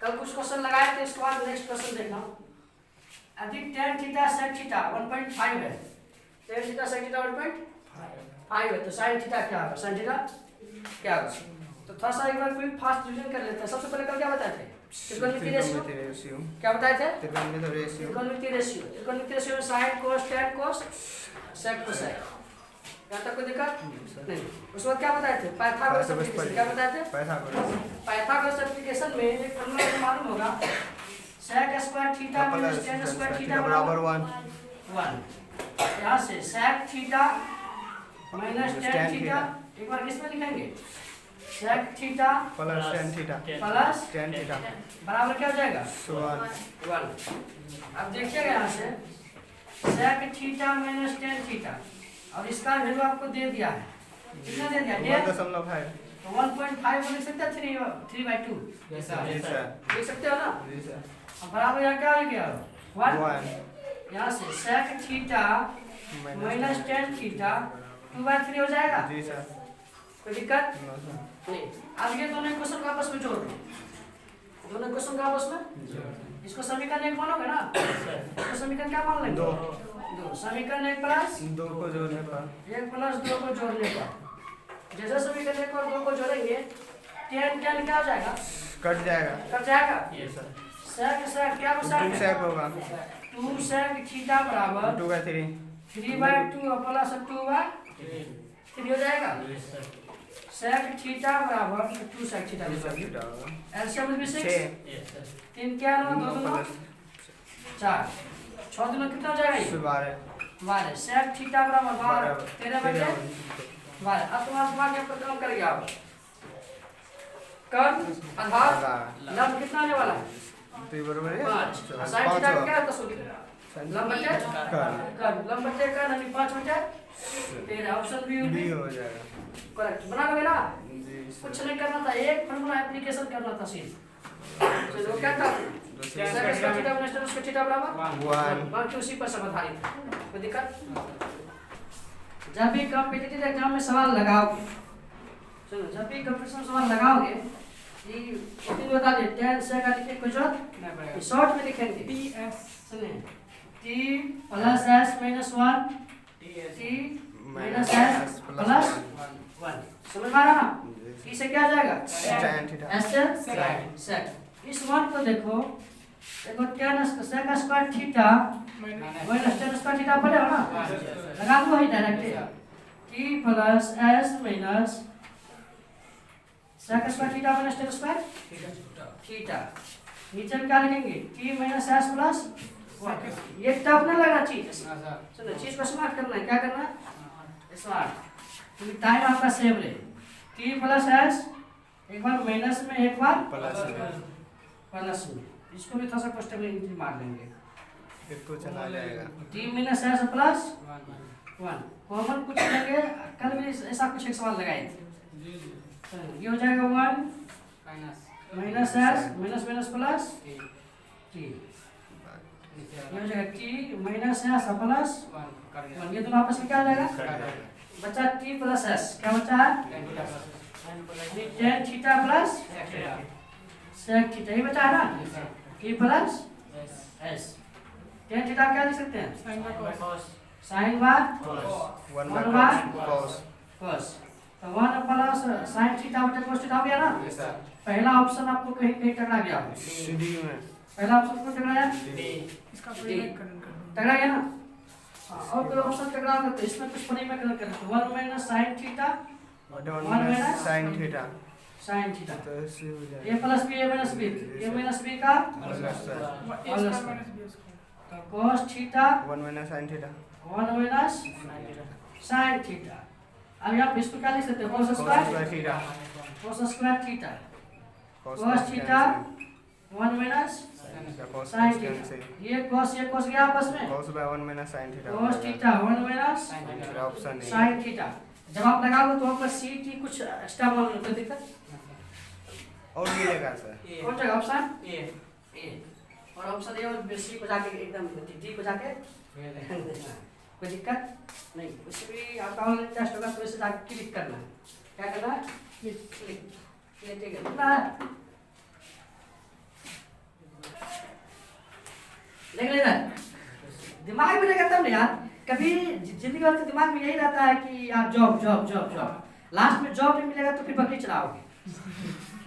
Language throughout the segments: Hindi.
कल कुछ क्वेश्चन लगाए थे, इसके बाद नेक्स्ट क्वेश्चन देखना। यदि tan थीटा sec थीटा 1.5 है, tan थीटा sec थीटा 1.5 है, तो sin थीटा क्या होगा? sin थीटा क्या होगा? तो थोड़ा सा एक बार कोई फास्ट रिवीजन कर लेते हैं। सबसे पहले कल क्या बताए थे? त्रिकोणमिति रेशियो। क्या बताए थे? त्रिकोणमिति रेशियो। त्रिकोणमिति रेशियो में sin cos tan cos sec cosec। यहाँ तक कोई दिक्कत नहीं। उसके बाद क्या बताए थे? Pythagoras application. क्या बताए थे? पाइथागोरस एप्लीकेशन में एक फॉर्मूला तो मालूम होगा, sec square theta minus tan square theta बराबर 1। यहाँ से sec theta minus tan theta, एक बार किसमें लिखेंगे? sec theta plus tan theta बराबर क्या हो जाएगा? 1। अब देखिएगा यहाँ से sec theta minus tan theta, और इसका वैल्यू आपको दे दिया है। कितना दे दिया? 1.5। तो 1.5 लिख सकते हैं 3/2। लिख सकते हो ना? अब बराबर यहाँ क्या हो गया? 1। यहाँ से sec theta minus tan theta 2/3 हो जाएगा। जी सर। कोई दिक्कत नहीं। अब ये दोनों क्वेश्चन को आपस में जोड़ दो। दोनों क्वेश्चन को आपस में, इसको समीकरण 1 मानोगे ना? इसको समीकरण क्या मान लेंगे? 2। समीकरण 1 प्लस 2 को जोड़ने पर 1 प्लस 2 को जोड़ने पर, जैसे समीकरण 1 और 2 को जोड़ेंगे, tan क्या हो जाएगा? कट जाएगा। sec क्या बचा? 2 sec होगा। 2 sec थीटा बराबर 2/3 3/2 प्लस 2/3 हो जाएगा। sec थीटा बराबर 2 sec थीटा एलसीएम में 6। 3 क्या 9 2 2 4 6 2 कितना हो जाएगा? ये 12। sec थीटा बराबर 12 13 बचे 12। अब तुम्हारा दिमाग यहाँ पर काम कर गया। अब कर्ण आधार लंब कितना आने वाला है? 5। sin थीटा क्या होता है? लंब बटे कर्ण, लंब बटे कर्ण यानी 5 बटे 13। ऑप्शन बी हो जाएगा। करेक्ट। बना लोगे ना? जी कुछ नहीं करना था, एक फॉर्मूला एप्लीकेशन करना था सिर्फ। चलो क्या था? sec square theta minus tan square theta बराबर 1। बाकी उसी पर सब आधारित है। कोई दिक्कत? जब भी कॉम्पिटिटिव एग्जाम में सवाल लगाओगे, सुनो, जब भी कंपटीशन में सवाल लगाओगे, ये बता दे tan sec का लिखने की जरूरत नहीं, शॉर्ट में लिखेंगे ts। सुनिए t plus s minus 1 t minus s plus 1। समझ में आ रहा ना? इसे क्या आ जाएगा? s से sec। इस 1 को देखो tan sec square theta minus tan square theta पड़ेगा ना? लगा दो ही direct t plus s minus sec square theta minus tan square theta. नीचे में क्या लिखेंगे? t minus s plus 1। ये टफ नहीं लगा चीज। सुनो, चीज को स्मार्ट करना है। क्या करना है? स्मार्ट। क्योंकि टाइम आपका सेव रहे। t प्लस s एक बार माइनस में, एक बार प्लस में। इसको भी थोड़ा सा क्वेश्चन में एंट्री मार लेंगे। इसको चला जाएगा। t minus s plus 1 common कुछ लेंगे। कल भी ऐसा कुछ एक सवाल लगाए थे। ये हो जाएगा 1 minus s minus minus plus t। ये हो जाएगा t माइनस s प्लस 1। ये दोनों आपस में क्या हो जाएगा? बचा t प्लस s। क्या बचा है? tan theta plus sec theta. ये बचा है ना? t plus s। tan theta क्या लिख सकते हैं? sin बार 1 बार cos। तो 1 प्लस sin थीटा बटे cos थीटा हो गया ना? पहला ऑप्शन आपको कहीं कहीं टकरा गया। पहला ऑप्शन को टकराया, इसका टकरा गया ना? और कोई ऑप्शन टकरा गया तो इसमें कुछ परिमेय कर दो। 1 minus sin theta 1 minus sin theta. तो ऐसे हो जाएगा। a plus b a minus b, a minus b का तो cos theta 1 minus sin theta 1 minus sin theta. अब आप इसको क्या लिख सकते हो? cos square theta theta cos theta 1 minus sin theta. ये cos गया आपस में, cos by 1 minus sin theta cos theta 1 minus option A. sin theta. जब आप लगाओगे तो आपका सी टी कुछ एक्स्ट्रा मान लो, दिक्कत और मिलेगा सर। कौन सा ऑप्शन? ए। और ऑप्शन ए और सी को जाके एकदम डी को जाके कोई दिक्कत नहीं। उसमें भी आपका ऑनलाइन टेस्ट होगा तो इसे जाके क्लिक करना है। क्या करना है? क्लिक। ठीक है कितना है देख लेना दिमाग में रहेगा तब नहीं यार कभी जिंदगी भर तो दिमाग में यही रहता है कि यार job job job job last में जॉब नहीं मिलेगा तो फिर बकरी चलाओगे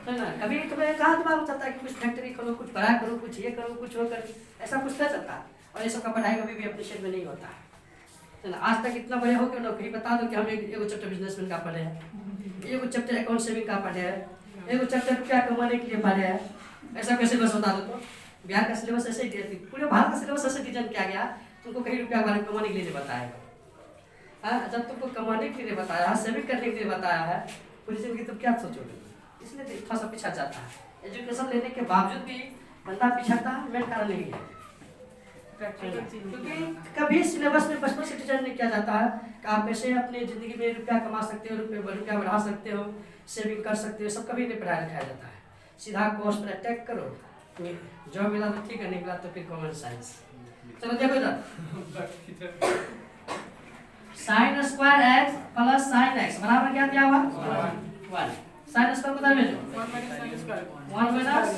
है ना कभी तुम्हें कहाँ दिमाग में चलता है कि कुछ फैक्ट्री खोलो कुछ पढ़ाई करो कुछ ये करो कुछ वो करो ऐसा कुछ नहीं चलता और ये सब का पढ़ाई कभी भी अपने क्षेत्र में नहीं होता है ना आज तक इतना बड़े हो गए नौकरी बता दो कि हम एगो चैप्टर बिजनेसमैन का पढ़े हैं एगो चैप्टर अकाउंट सेविंग का पढ़े हैं एगो चैप्टर क्या कमाने के लिए पढ़े हैं ऐसा कैसे बस बता दो तो बिहार का सिलेबस ऐसे ही पूरे भारत का सिलेबस ऐसे डिजाइन किया गया तुमको कहीं रुपया वाले कमाने के लिए बताएगा जब तुमको कमाने के लिए बताया सेविंग करने के लिए बताया है पूरी जिंदगी तुम क्या सोचोगे इसलिए थोड़ा सा पीछा जाता है एजुकेशन लेने के बावजूद भी बंदा पिछाता है मेन कारण नहीं है क्योंकि कभी सिलेबस में बचपन से डिजाइन नहीं किया जाता है कि आप कैसे अपनी जिंदगी में रुपया कमा सकते हो रुपया बढ़ा सकते हो सेविंग कर सकते हो सब कभी नहीं पढ़ाया लिखाया जाता है सीधा कोर्स पर अटैक करो जॉब मिला तो ठीक है नहीं मिला तो फिर कॉमन साइंस चलो देखो इधर sign square x plus sign x बराबर क्या दिया हुआ 1 साइन स्क्वायर उधर भेजो 1 minus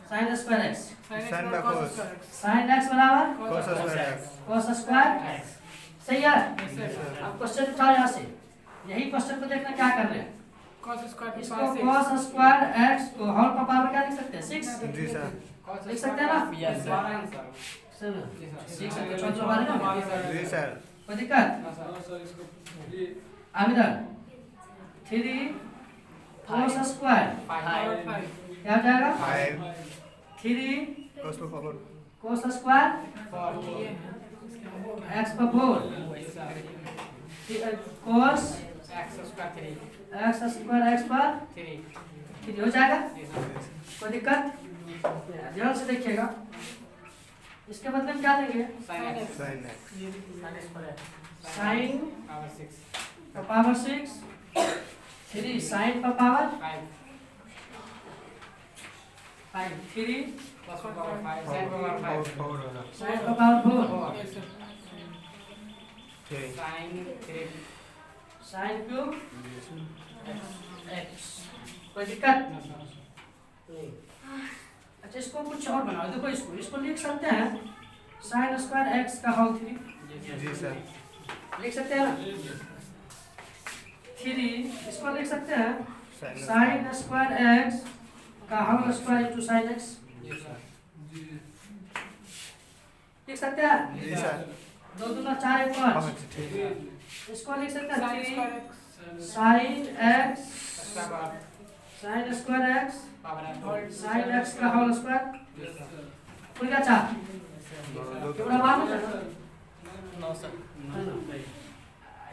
sine square x sine का cos साइन एक्स बराबर cos square x cos square x सही है अब क्वेश्चन उठाओ यहाँ से यही क्वेश्चन को देखना क्या कर रहे हैं cos स्क्वायर इसको cos स्क्वायर x को होल का पावर क्या लिख सकते हैं 6 जी सर लिख सकते हैं ना यस सर लिख सकते हैं चौथा बार ना जी सर कोई दिक्कत आवेदन 3 cos स्क्वायर क्या हो जाएगा 5 3 cos पर पावर cos स्क्वायर x पर 4 cos x स्क्वायर x पर 3 हो जाएगा कोई दिक्कत ध्यान से देखिएगा इसके बदले में क्या देंगे sin x साइन का पावर 6 3 साइन का पावर 5 3 साइन का पावर 4 साइन क्यूब x कोई दिक्कत नहीं अच्छा इसको कुछ और बनाओ देखो इसको लिख सकते हैं साइन स्क्वायर x का होल 3 जी सर लिख सकते हैं ना 3 इसको लिख सकते हैं sin साइन स्क्वायर x का whole square into sine x लिख सकते हैं जी सर 2 दूना 4 1 5 5 ठीक है इसको लिख सकते हैं 3 sine x sine square x sine x का होल स्क्वायर पूरी का 4 पूरा बात है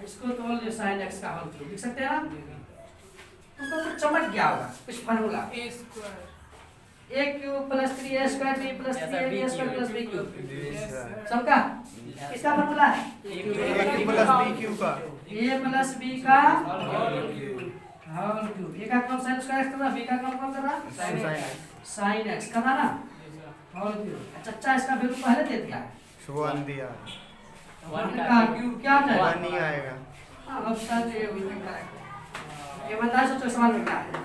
इसको तो ले साइन x का होल लिख सकते हैं ना तुमको कुछ चमक गया होगा कुछ formula a cube plus 3a square b plus 3ab square plus b cube जी सर सबका किसका फार्मूला है a प्लस b क्यूब का a प्लस b का होल क्यूब a का कौन साइन स्क्वायर x कर रहा b का कौन कर रहा साइन x कर रहा ना होल क्यूब अच्छा इसका वैल्यू पहले दे दिया है 1 दिया 1 का क्यूब क्या हो जाएगा 1 नहीं आएगा हां अब साथ ये बता सोचो सवाल में क्या है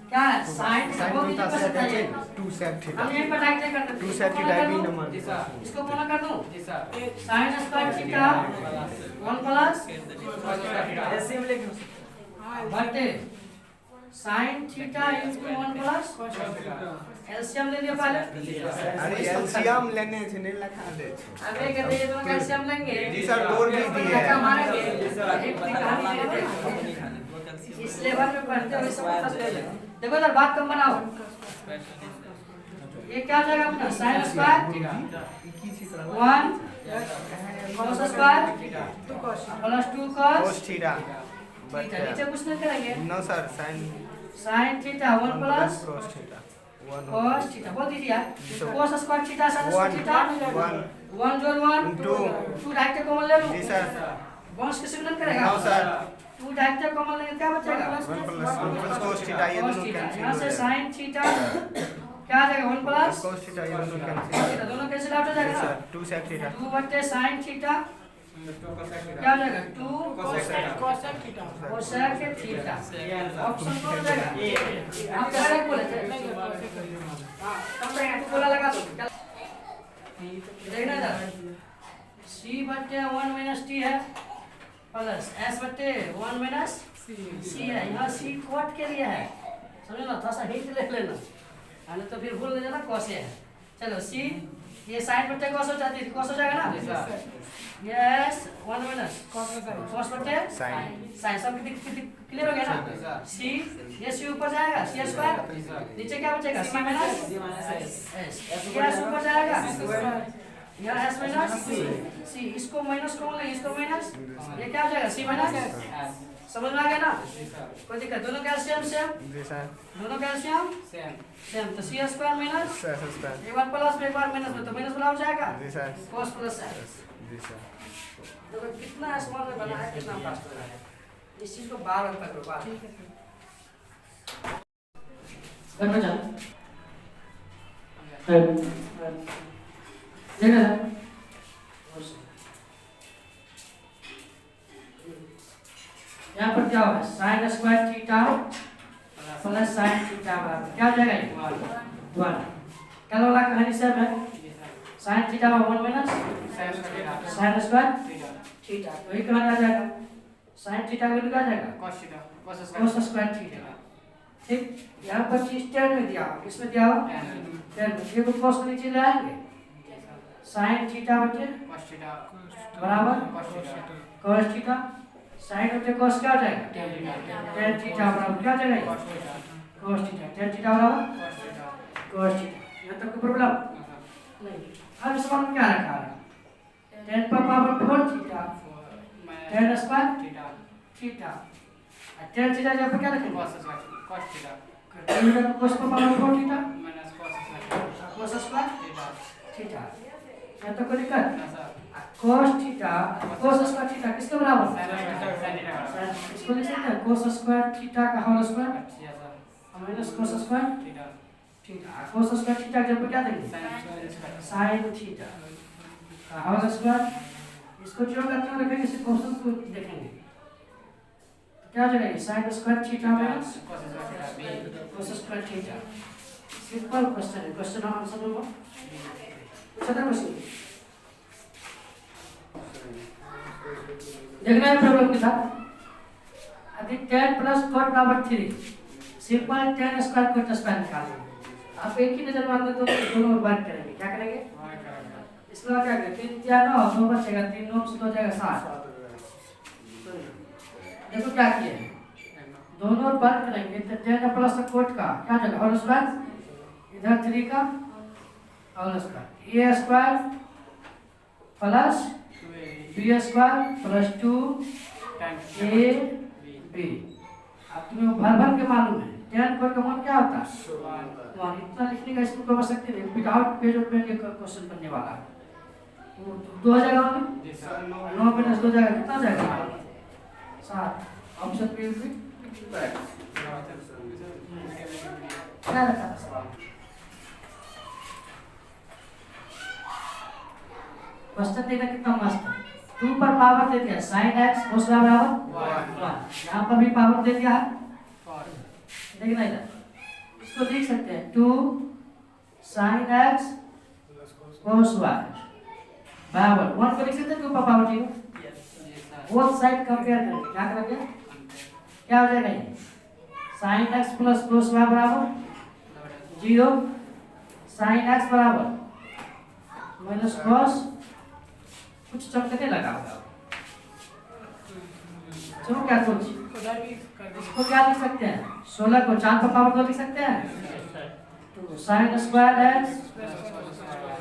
क्या है साइन sin वो भी थीटा पता चाहिए 2 sec थीटा हम यही पढ़ाई क्या करते 2 sec थीटा b नंबर इसको पूरा कर दूं साइन स्क्वायर थीटा 1 प्लस बटे sine theta into 1 plus LCM ले लिया पहले अरे एलसीएम लेने से नहीं लगा दे अबे कहते ये दोनों एलसीएम लेंगे जी सर तोड़ भी दिए क्या मारेंगे एक कहानी दे देते इस लेवल में पढ़ते हो सब फंस गए देखो इधर बात कम बनाओ ये क्या हो जाएगा अपना sine square 1 cos square plus 2 cos cos theta theta नीचे कुछ नहीं करेंगे no sir sin theta 1 plus cos theta 1 cos theta बोल दीजिए cos square theta sin square theta 1 जोड़ 1 2 डायरेक्ट कॉमन ले लो जी सर वंश किसी को नहीं करेगा नो सर 2 डायरेक्ट कॉमन लेंगे क्या बचेगा 1 प्लस cos थीटा ये cos दोनों थीटा कैंसिल यहाँ हो से जाएगा sin थीटा क्या आ जाएगा 1 प्लस cos थीटा ये दोनों कैंसिल हो थीटा दोनों कैंसिल आउट हो जाएगा जाएगा सर 2 sec थीटा 2 बटे sin थीटा क्या हो जाएगा 2 कोसेक थीटा। ऑप्शन कौन हो जाएगा? आप डायरेक्ट बोले थे। हाँ तब तक बोला लगा दो। देखना इधर c बटे 1 माइनस t है प्लस s बटे 1 माइनस c है। यहाँ c कॉट के लिए है, समझ लो, थोड़ा सा हिंट ले लेना, नहीं तो फिर भूल जाना कॉस है। चलो c ये साइन बटे कॉस हो जाती है, कॉस हो जाएगा ना। यस 1 माइनस कॉस बटे साइन, सब क्लियर हो गया ना। c ये c ऊपर जाएगा c स्क्वायर, नीचे क्या बचेगा c माइनस s, ये s ऊपर जाएगा यहाँ s माइनस c, इसको माइनस कौन ले, इसको माइनस, ये क्या हो जाएगा c माइनस। समझ में आ गया ना, कोई दिक्कत? दोनों कैल्शियम सेम, जी सर, दोनों कैल्शियम सेम, तो c स्क्वायर माइनस सर एक बार प्लस में एक बार माइनस में, तो माइनस वाला हो जाएगा जी सर, cos प्लस s। जी सर। देखो कितना स्मॉल में बना है, कितना फास्ट बना है, इस चीज को बार बार पकड़ो, बार करना चलो देखना। यहाँ पर क्या होगा, sine square theta plus sine theta बराबर क्या हो जाएगा, 1। कल वाला कहानी सब है, sine theta 1 minus sine square theta, तो ये कहाँ आ जाएगा, साइन थीटा को लिखा जाएगा cos स्क्वायर थीटा। ठीक, यहाँ पर चीज टेन में दिया, किसमें दिया हुआ, टेन में। ये को cos नीचे ले आएंगे, साइन थीटा बचे बराबर cos थीटा, साइन बटे cos क्या हो जाएगा, tan थीटा बराबर क्या हो जाएगा, cos थीटा, tan थीटा बराबर cos थीटा। यहाँ तक कोई प्रॉब्लम नहीं। अब इस में क्या रखा है, tan पर power 4 theta tan square theta, tan theta जब क्या रखेंगे cos थीटा, cos पर power 4 theta cos square theta. यहाँ तक कोई दिक्कत, cos theta cos square theta किसके बराबर, इसको लिख सकते हैं cos स्क्वायर थीटा का whole square minus cos square theta. cos square theta जब क्या देंगे, sin थीटा का होल स्क्वायर, इसको जो करते हैं रखेंगे, इसे क्वेश्चन को देखेंगे क्या हो जाएगा, sin square theta minus cos square theta. Simple question है, क्वेश्चन आंसर दो पूछा था क्वेश्चन, देखना है प्रॉब्लम के साथ। अभी 10 प्लस cot बराबर 3, सिंपल 10 स्क्वायर cot स्क्वायर निकालेंगे। आप एक ही नजर मार दो तो दोनों बार करेंगे, क्या करेंगे, इसमें क्या करेंगे, 3 या 9 2 बचेगा, 3 9 से 2 हो जाएगा 7। देखो क्या किया है, दोनों बार करेंगे तो 10 प्लस cot का क्या हो जाएगा होल स्क्वायर, इधर 3 का whole square, a square plus b square plus 2ab। अब तुम्हें भर भर के मालूम है tan cot का मान क्या होता है, मान इतना लिखने का इसको कर सकते हैं, विदाउट पेज और पेन ये क्वेश्चन करने वाला है। तो 2 हो जाएगा, 9 माइनस 2 जाएगा, कितना जाएगा 7। ऑप्शन बी क्या रखा था सवाल, क्वेश्चन देखना कितना मस्त है। 2 पर पावर दे दिया sin x cos y बराबर 1, यहाँ पर भी पावर दे दिया है, देखना इधर, इसको लिख सकते हैं 2 sin x cos y बराबर 1 को लिख सकते हैं 2 पर पावर 0। बोथ साइड कंपेयर करेंगे, क्या करेंगे, क्या हो जाएगा ये sin x plus cos y बराबर 0, sin x बराबर माइनस cos, कुछ चमकने लगा होगा, चलो क्या सोच, इसको क्या लिख सकते हैं, 16 को 4 पर पावर 2 लिख सकते हैं, तो sin square x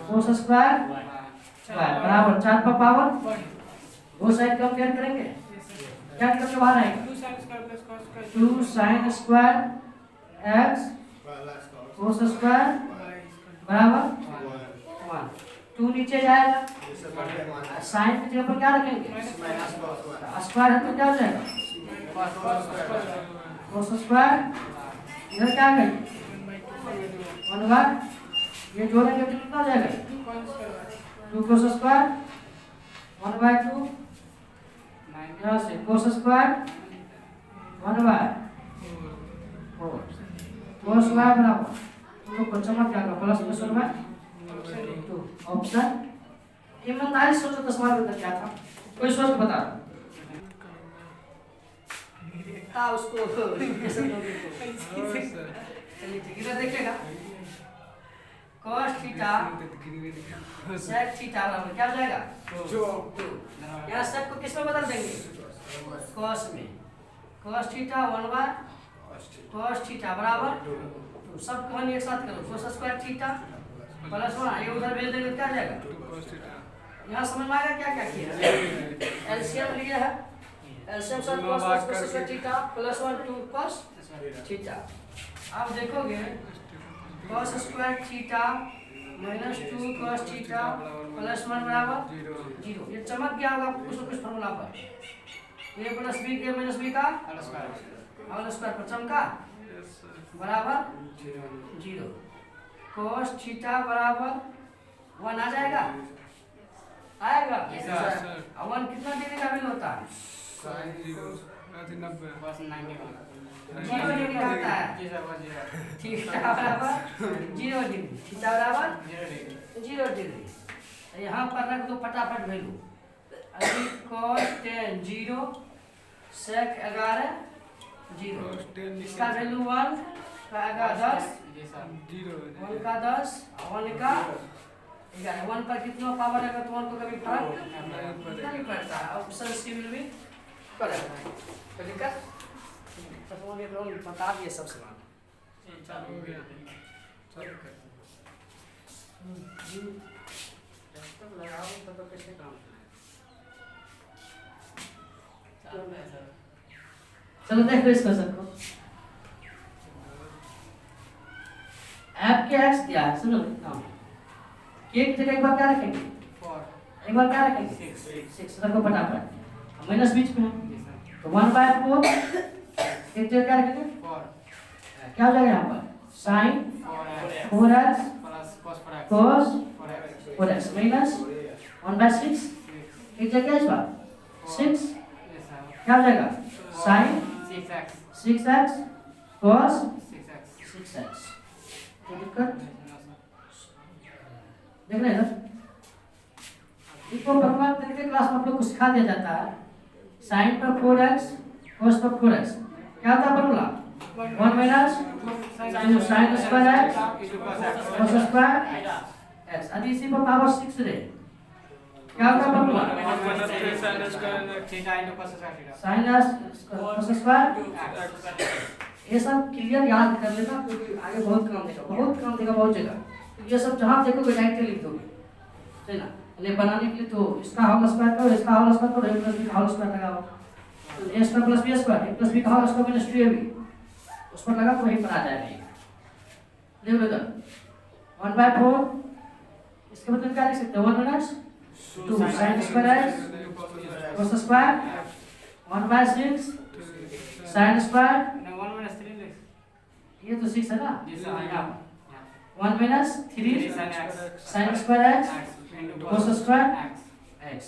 cos square y बराबर 4 पर पावर, वो साइड कंपेयर करेंगे, क्या करके बाहर आएगा 2 sin square x cos square बराबर 1, 2 नीचे जाएगा, साइन की जगह पर क्या रखेंगे, स्क्वायर है तो क्या हो जाएगा cos स्क्वायर, इधर क्या गई 1/, ये जोड़ेंगे तो कितना हो जाएगा 2 cos स्क्वायर 1/2 यहाँ से cos स्क्वायर 1/4 cos स्क्वायर बराबर तो कुछ चमक क्या होगा प्लस में 2 ऑप्शन ईमानदारी सोचो तो सवाल का क्या था कोई सोच के बता उसको चलिए ठीक है देखिएगा cos थीटा sec थीटा बराबर क्या हो जाएगा 2 यहाँ sec को किस में बदल देंगे cos में cos थीटा 1/2 cos थीटा बराबर 2 सब को एक साथ करो cos स्क्वायर थीटा प्लस 1 ये उधर भेज देंगे क्या जाएगा यहाँ समझ में आएगा क्या क्या किया एलसीएम लिया है LCM sir cos square theta plus 1 2 cos theta अब देखोगे cos square theta minus 2 cos theta plus 1 बराबर 0 ये चमक गया होगा कुछ न कुछ फार्मूला पर a plus b a minus b का होल स्क्वायर पर चमका बराबर 0 cos थीटा बराबर 1 आ जाएगा आएगा 1 कितना डिग्री का एंगल होता है जीरो डिग्री आता है थीटा बराबर 0 डिग्री थीटा बराबर 0 डिग्री यहाँ पर रख दो फटाफट वैल्यू अभी cos 10 0 sec 11 0 इसका वैल्यू 1 का 10 1 का 10 1 का 1 पर कितना पावर है तो 1 को कभी फर्क नहीं पड़ता option c will be correct तो दिक्कत बता दिए सब सवाल चालू हो गया लगाओ तब कैसे काम चलो देखो इस क्वेश्चन को ऐप के एक्स दिया है सुनो के की जगह एक बार क्या रखेंगे 4 एक बार क्या रखेंगे 6 रखो फटाफट माइनस बीच में है तो 1/4 एक जगह क्या रखेंगे 4 क्या हो जाएगा यहाँ पर sin 4x cos 4x minus 1/6 एक जगह क्या इस बार 6 क्या हो जाएगा sin 6x cos 6x तो दिक्कत देख रहे हैं ना इसको परमानेंट तरीके क्लास में आप लोग को सिखा दिया जाता है sin पर 4x cos पर 4x क्या होता है formula 1 minus sin square x cos square x अभी इसी पर पावर 6 रे क्या होगा फॉर्मूला sin cos स्क्वायर ये सब क्लियर याद कर लेना क्योंकि आगे बहुत काम देगा बहुत जगह ये सब जहां देखोगे डायरेक्टली लिख दोगे है ना इन्हें बनाने के लिए तो इसका होल स्क्वायर करो इसका होल स्क्वायर करो a प्लस b का होल स्क्वायर लगाओ तो a square plus b square a plus b का होल स्क्वायर माइनस 2ab उस पर लगा तो वही पर आ जाएगा देख लो इधर 1/4 इसके मतलब क्या लिख सकते हैं 1 minus 2 sin square x cos square 1/6 sin square 1 minus 3 ये तो 6 है ना 1 minus 3 sin square x cos square x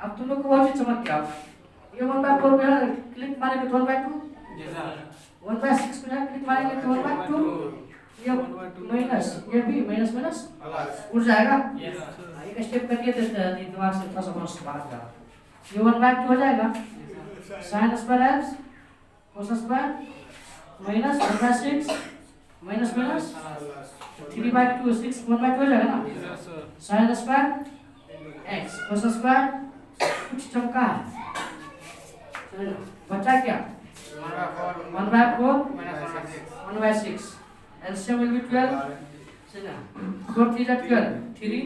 अब तुम लोग को बहुत चीज समझ गया ये 1/4 में क्लिक मारेंगे तो 1/2 1/6 में क्लिक मारेंगे तो 1/2 ये माइनस ये भी माइनस उड़ जाएगा एक स्टेप करिए तो दिमाग से थोड़ा सा बाहर जा ये 1/2 हो जाएगा sin square x cos square minus 1/6 minus 3/2 6 1/2 हो जाएगा ना sin square x cos square कुछ चमका है चलो बचा क्या 1/4 1/6 LCM will be 12 चलो 4 3 12 3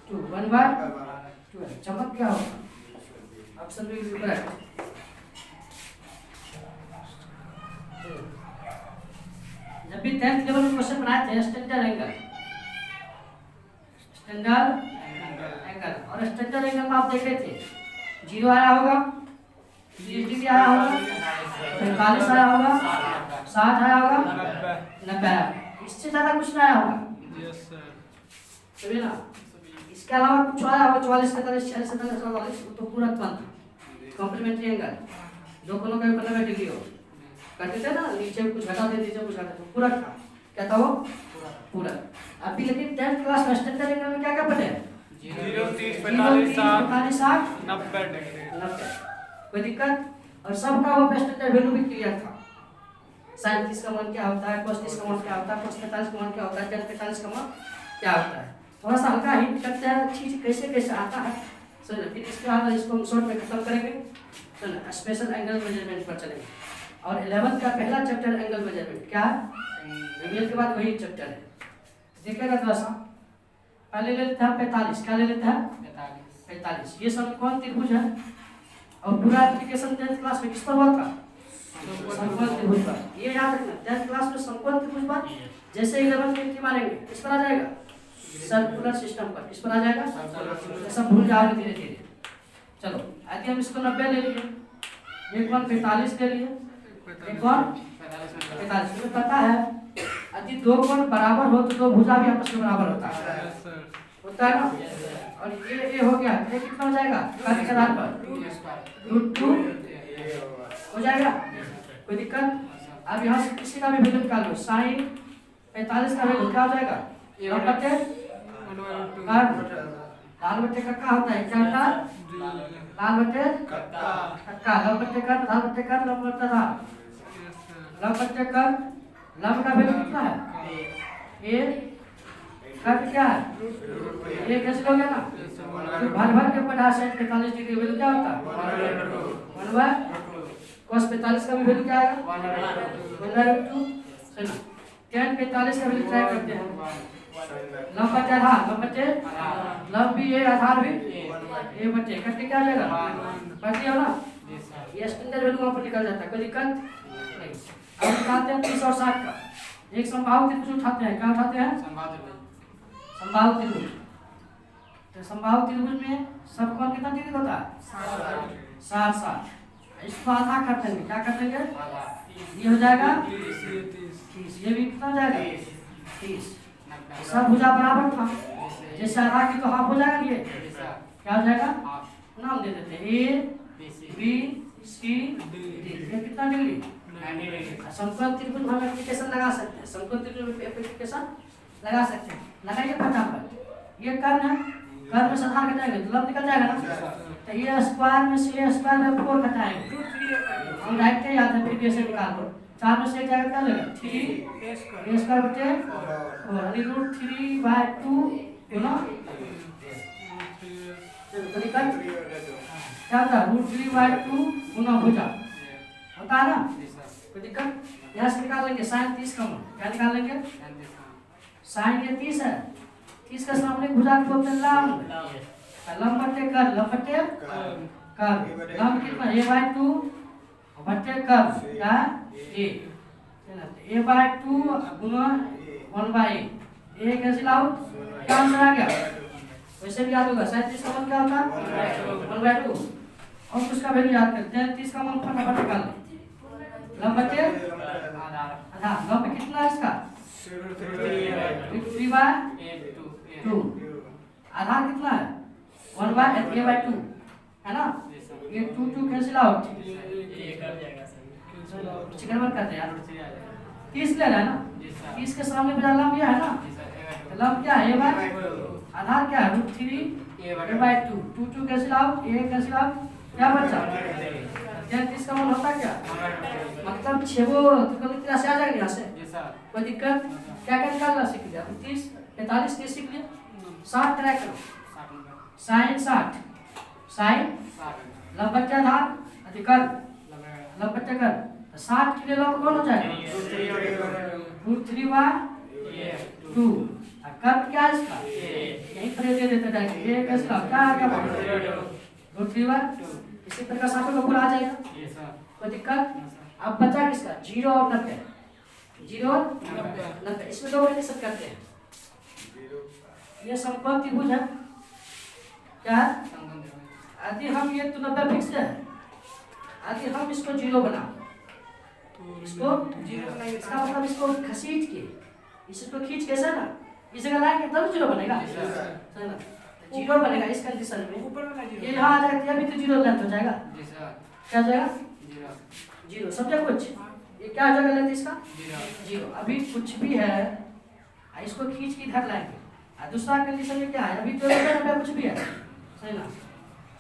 2 1/12 चमक क्या होगा ऑप्शन will be correct जब भी 10th लेवल में क्वेश्चन बनाए थे स्टैंडर्ड एंगल और स्टैंडर्ड एंगल में आप देख रहे थे 0 आया होगा 30 डिग्री आया होगा 45 आया होगा 60 आया होगा 90 आया इससे ज्यादा कुछ नहीं आया होगा सही ना इसके अलावा कुछ आया होगा 44 45 46 47 48 तो पूरा कम था कॉम्प्लीमेंट्री एंगल, दो कोनों का 90 डिग्री हो, करते थे ना, नीचे कुछ घटा देते, नीचे कुछ घटा देते, पूरा था, क्या था वो? पूरा। अभी लेकिन 10th क्लास में स्टैंडर्ड एंगल में क्या क्या पढ़े? 0, 30, 45, 45, 60, 90 डिग्री। 90। कोई दिक्कत? और सबका वो स्टैंडर्ड वैल्यू भी क्लियर था। sin 30 का मान क्या होता है, cos 30 का मान क्या होता है, cos 45 का मान क्या होता है, tan 45 का मान क्या होता है। थोड़ा सा हल्का हिंट करते हैं चीज कैसे कैसे आता है। चलो फिर इसके बाद इसको हम शॉर्ट में खत्म करेंगे। चलो स्पेशल एंगल मेजरमेंट पर चलेंगे। और 11th का पहला चैप्टर एंगल मेजरमेंट क्या है? एंगल के बाद वही चैप्टर है। देखिएगा थोड़ा सा, पहले ले लेते हैं 45। क्या ले लेते हैं? 45। ये समकोण त्रिभुज है और पूरा एप्लीकेशन 10th क्लास में किस पर हुआ था? समकोण त्रिभुज पर। ये याद रखना 10th क्लास में समकोण त्रिभुज पर जैसे 11th में मारेंगे किस पर आ जाएगा? सर्कुलर सिस्टम पर। किस पर आ जाएगा? सब भूल जाओगे धीरे धीरे। चलो आगे हम इसको 90 ले लिए, एक कोण 45 ले लिए, एक कोण 45। तुम्हें पता है यदि दो कोण बराबर हो तो दो भुजा भी आपस में बराबर होता है ना। और ये हो गया, ये कितना हो जाएगा? कार्य के आधार पर √2 हो जाएगा। कोई दिक्कत? अब यहाँ से किसी का भी वैल्यू निकाल लो। sin 45 का वैल्यू क्या हो जाएगा? लाल बटे कक्का होता है, क्या होता है? लाल बटे कक्का, लाल बटे कर, लाल बटे कर, लाल बटे धार, लाल बटे कर। लंब का वैल्यू कितना है? ए कट क्या है? ये कैसे हो गया ना? तो भर के 45 डिग्री वैल्यू क्या होता है? 1/2। cos 45 का भी वैल्यू क्या आएगा? 1/2। चलो tan 45 का वैल्यू ट्राई करते हैं। लंब बटे आधार, लंब बटे लंब भी ए, आधार भी ए बटे कट के क्या आ जाएगा? बच गया ना? ये स्टैंडर्ड वैल्यू वहां पर निकल जाता है। कोई दिक्कत नहीं। अब निकालते हैं 30 और 60 का। एक समबाहु त्रिभुज उठाते हैं। क्या उठाते हैं? समबाहु त्रिभुज। तो समबाहु त्रिभुज में सब कोण कितना डिग्री होता है? 60। इसको आधा कर देंगे। क्या कर देंगे? ये हो जाएगा 30। ये भी कितना हो जाएगा? 30। सब भुजा बराबर था, जैसे आधा की तो हाफ हो जाएगा। ये क्या हो जाएगा? नाम दे देते हैं ए बी सी डी। ये कितना डिग्री? समकोण त्रिभुज हम एप्लीकेशन लगा सकते हैं। समकोण त्रिभुज एप्लीकेशन लगा सकते हैं। लगाइए फटाफट। ये कर्ण है, कर्ण में से आधार घटाएंगे तो लंब निकल जाएगा ना। तो ये स्क्वायर में से स्क्वायर में 4 घटाएंगे। हम डायरेक्ट याद है, फिर से निकाल लो। 4 में से एक जाएगा क्या लगेगा? 3 a स्क्वायर बटे 4 √3/2 गुना क्या होता है? √3/2 गुना भुजा होता है ना। कोई दिक्कत? यहाँ से निकाल लेंगे sin 30 का मान। क्या निकाल लेंगे? sin ये 30 है, 30 का सामने भुजा को बोलते हैं लंब। लंब बटे कर, लंब बटे कर। लंब कितना? a/2 बटे कर क्या? a। a/2 Guna 1/a। a cancel out, क्या आंसर आ गया? वैसे भी याद होगा। 37 का मान क्या होता है? 1/2। और उसका वैल्यू याद करते हैं। 30 का मान फटाफट निकाल लें। लंब बटे आधार, लंब कितना है इसका? 3/2। आधार कितना है? 1/a/2 है ना। ये 2 कैंसिल आउट, चिकन करते हैं यार। 30 ले रहा है ना। 30 के सामने बजा लंब यह है ना। तो लंब क्या है? आधार क्या है? √3a/2। 2 cancel out, a cancel out, क्या बचा? 30 का मान होता क्या? मतलब 6 त्रिकोणमिति से आ जाएगा यहाँ से। कोई दिक्कत? क्या क्या निकालना सीख लिया? 30 45 30 सीख लिया। 60 ट्राई करो। sin 60, sin लंब बटे आधार अधिकरण लंब बटे कर। 60 के लिए लंब कौन हो जाएगा? √3/2। कर्म क्या है इसका? यही पर दे देते जाएंगे। ये कैसा क्या आ गया? √3/2। इसी प्रकार 60 को पूरा आ जाएगा। कोई दिक्कत? अब बचा किसका? 0 और 90। 0 और 90 इसमें दो प्रतिशत करते हैं। ये समकोण त्रिभुज है। क्या है? यदि हम ये तो 90 फिक्स है, यदि हम इसको 0 बनाओ, इसको 0 बनाएंगे, इसका मतलब इसको घसीट के इसको खींच कैसे ना इस जगह लाएंगे तब 0 बनेगा। ऊपर बनेगा इस कंडीशन में, ऊपर वाला ये 0 यहाँ आ जाएगा, ये भी तो 0 लेंथ हो जाएगा। जी सर क्या हो जाएगा? 0 0। समझा कुछ? ये क्या हो जाएगा लेंथ इसका? 0 0। अभी कुछ भी है इसको खींच के इधर लाएंगे, और दूसरा कंडीशन में क्या है, अभी तो यहाँ कुछ भी है, सही ना,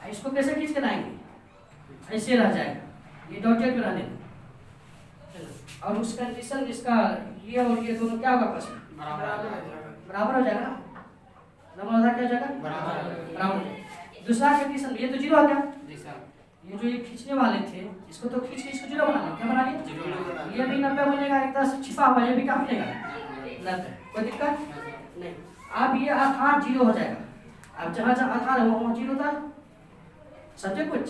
इसको कैसे खींच के लाएंगे, ऐसे रह जाएगा, ये डॉटेड में रहने दो। और उस कंडीशन इसका ये और ये दोनों क्या होगा आपस में? बराबर हो जाएगा ना, नंबर क्या हो जाएगा? बराबर। दूसरा कंडीशन ये तो 0 आ गया, जी सर ये जो ये खींचने वाले थे इसको तो खींच के इसको 0 बना लिया, क्या बना लिया? ये भी 90 बनेगा, एक तरह से छिपा हुआ, ये भी क्या बनेगा? 90। कोई दिक्कत नहीं। अब ये आधार 0 हो जाएगा, अब जहाँ जहाँ आधार है वहाँ 0 था, समझे कुछ?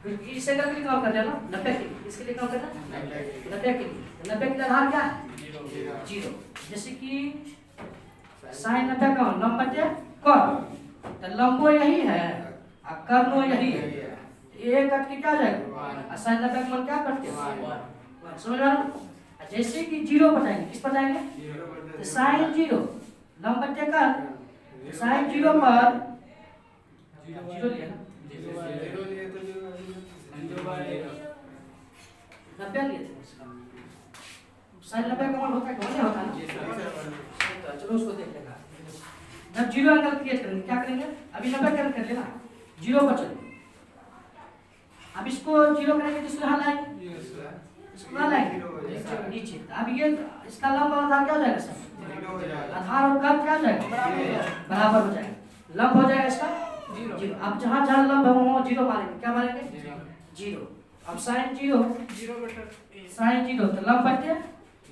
इस एंगल के लिए काम कर रहे हो ना, 90 के, इसके लिए काम करना 90 के लिए, 90 के लिए आधार क्या है? 0। जैसे कि साइन 90 का लंब बटे कर्ण, तो लंबो यही है और कर्णो यही है, ये कट के क्या जाएगा, और साइन 90 का मान क्या कट के समझ रहे हो? जैसे कि 0 बताएंगे, किस पर जाएंगे? तो साइन 0 लंब बटे कर्ण, साइन 0 पर 0 लिया ना, 90 लिए थे उसका, साइन 90 का मान होता है कौन नहीं होता ना, चलो उसको देख लेगा। जब 0 एंगल क्रिएट करेंगे क्या करेंगे, अभी 90 एंगल कर लेना, 0 पर चलो, अब इसको 0 करेंगे तो इसको यहाँ लाएंगे, इसको यहाँ लाएंगे नीचे, अब ये इसका लंब और आधार क्या हो जाएगा सर? आधार और कर्व क्या हो जाएगा? बराबर हो जाएगा, लंब हो जाएगा इसका 0। अब जहाँ जहाँ लंब है वहाँ 0 मारेंगे, क्या मारेंगे? 0। अब साइन 0 साइन 0 तो लंब बटे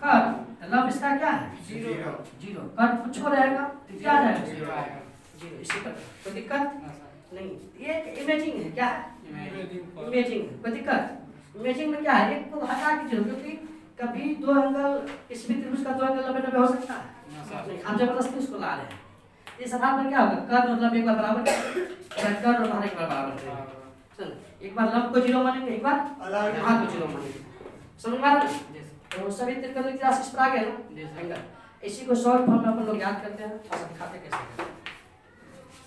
कर्व, तो लंब इसका क्या है? 0। कर्व कुछ हो रहेगा तो क्या आ जाएगा? 0। इसी पर कोई दिक्कत नहीं, ये इमेजिंग है, क्या है? इमेजिंग। कोई दिक्कत? इमेजिंग में क्या है, एक को हटा के चलो, क्योंकि कभी दो एंगल किसी भी त्रिभुज का दो एंगल 90 हो सकता है नहीं, आप जबरदस्ती उसको ला रहे हैं। इस आधार पर क्या होगा, कर्व मतलब एक बार बराबर, कर्व और एक बार बराबर, चलो एक बार लंब को 0 मानेंगे, एक बार आधार को 0 मानेंगे, समझ में आ रहा है? तो सभी त्रिकोणीय राशि इस पर आ गया ना एंगल, इसी को शॉर्ट फॉर्म में अपन लोग याद करते हैं और दिखाते कैसे हैं।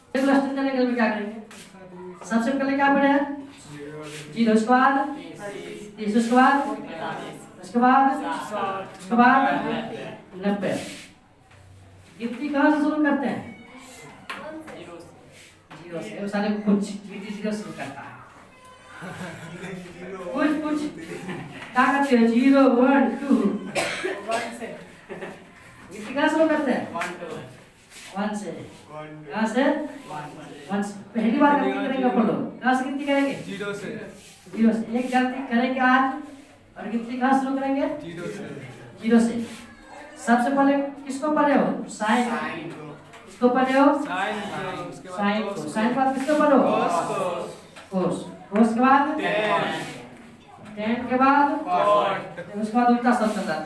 स्टैंडर्ड एंगल में क्या करेंगे, सबसे पहले क्या पढ़े हैं? 0, उसके बाद 30, उसके बाद 90। गिनती कहाँ से शुरू करते हैं? 0 से। सारे कुछ गिनती 0 शुरू करता है, कुछ क्या करते हैं? 0, 1, 2 गिनती कहाँ शुरू करते हैं? 1 से। कहाँ से? 1 से। पहली बार गिनती करेंगे अपन लोग, कहाँ से गिनती करेंगे? 0 से। 0 से। एक गिनती करेंगे आज, और गिनती कहाँ शुरू करेंगे? 0 से। सबसे पहले किसको पढ़े हो? साइन। किसको पढ़े हो? साइन को। साइन के बाद किसको पढ़ो? कोस। कोस के बाद टेन के बाद उसके बाद उल्टा सब चलता है,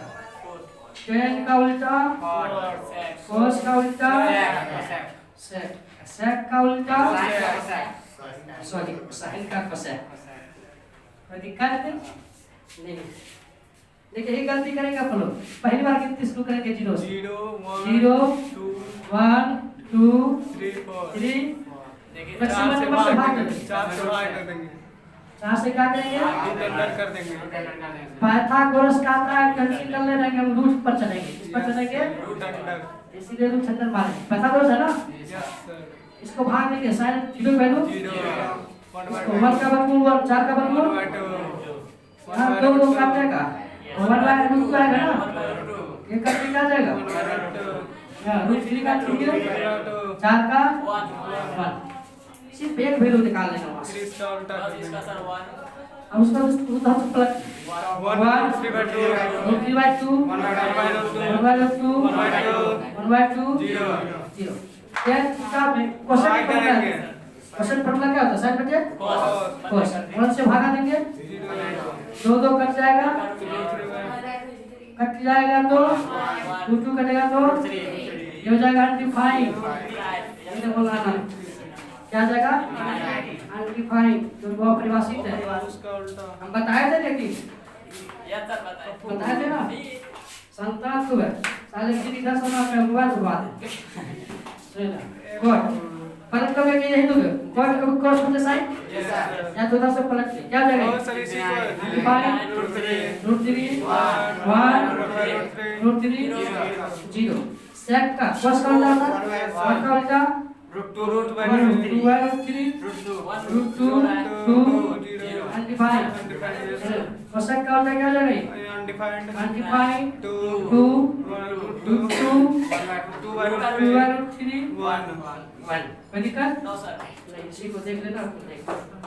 टेन का उल्टा कोस का उल्टा सेक, सेक का उल्टा सॉरी साइन का कोसेक। कोई दिक्कत नहीं। देखिए एक गलती करेंगे अपन लोग, पहली बार गिनती शुरू करेंगे 0 से। 0, 1, 2, 3 मैक्सिमम नंबर से भाग देंगे, 4 से क्या करेंगे? कर देंगे। पाइथागोरस का आता है, कैंसिल कर ले रहेंगे, हम रूट पर चलेंगे। किस पर चलेंगे? Root under. इसीलिए रूट अंडर मारेंगे। पाइथागोरस है ना, इसको भाग देंगे, साइन 0 वैल्यू 1 का वर्गमूल 1, 4 का वर्गमूल यहाँ 2 काटेगा, 1/√2 आएगा ना, ये करके क्या जाएगा? √3 का 3 4 का 1, सिर्फ एक वैल्यू निकाल लेना वहाँ से। अब उसका उधर से प्लस 1 3/2 1/2 0। क्या किताब में क्वेश्चन फॉर्मूला क्या होता है? साइन बटे कोस। 1 से भागा देंगे, 2 कट जाएगा, कट जाएगा तो 2 कटेगा तो ये हो जाएगा अनडिफाइंड। इसे बोलना ना क्या जाएगा? अनडिफाइंड, जो बहुत परिभाषित है। हम बताए थे लेकिन बताए थे ना, संतान को साले की इधर सुना के मोबाइल घुमा दे। कोड पर ये हिंदू कौन क्रॉस होते साइन यहाँ थोड़ा सा पलट ले क्या जाएगा Oh, sir, इसी को Divide root 3 root 3 0 sec का cos का क्या होता है cos का क्या root 2 root 1 1 root 3 root 2 2 and divide cosec का क्या हो जाएगा undefined undefined 2 2 root 2 2 root 3 1 1 कोई दिक्कत नहीं इसी को देख लेना